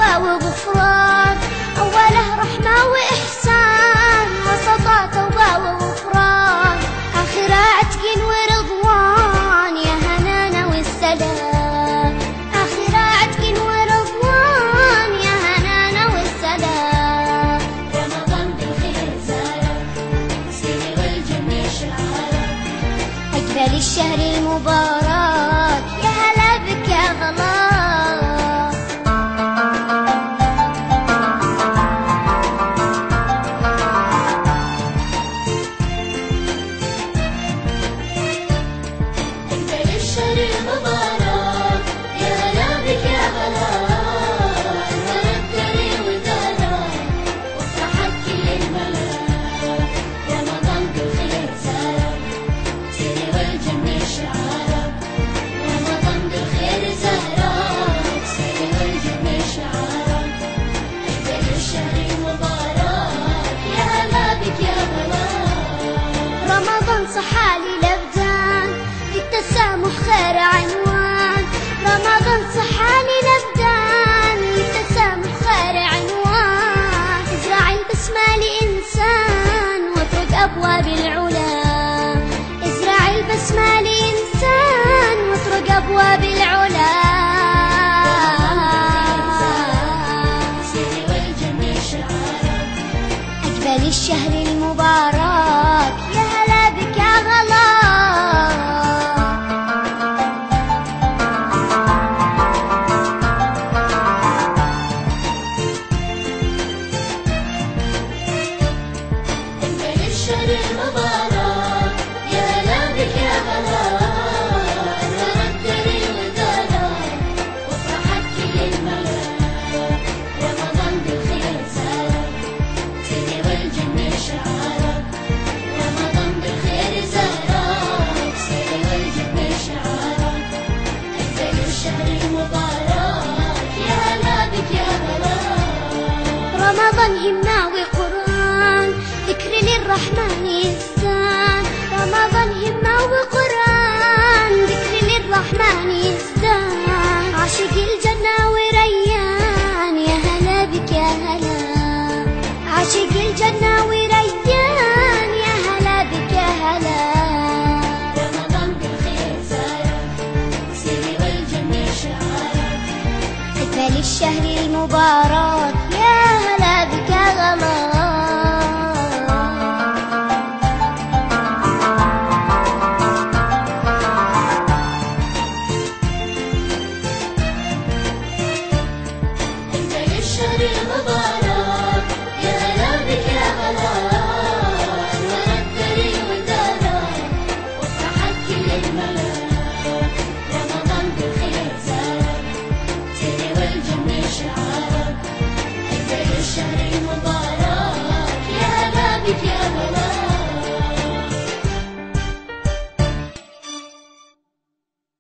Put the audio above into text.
توبة وغفران، أوله رحمة وإحسان، وسطه توبة وغفران، آخره عتق ورضوان، يا هنانا والسلام، آخره عتق ورضوان، يا هنانا والسلام. رمضان بالخير زارك، سيري والجنة شعارك، أجمل الشهر المبارك، يا هلا بك يا غلا. رمضان صحالي الأبدان، للتسامح خير عنوان، رمضان صحالي الأبدان، للتسامح خير عنوان، ازرع البسمة لإنسان واترك أبواب العلا، ازرع البسمة لإنسان واترك أبواب العلا. سيري والجنة شعارك، أجمل الشهر المبارك، يا هلا بك يا غلا. أجمل الشهر المبارك، يا هلا بك يا غلا، تردري ودارك وافرحت كل الملا. رمضان بالخير زارك، سيري والجنة شعارك، رمضان بالخير زارك، سيري والجنة شعارك، أجمل الشهر المبارك، يا هلا بك يا غلا. رمضان همة وقرآن، ذكر للرحمن يزدان، رمضان همة وقرآن، ذكر للرحمن يزدان، عاشق الجنة وريان، يا هلا بك يا هلا، عاشق الجنة وريان، يا هلا بك يا هلا. رمضان بالخير زارك، سيري والجنة شعارك، أجمل الشهر المبارك،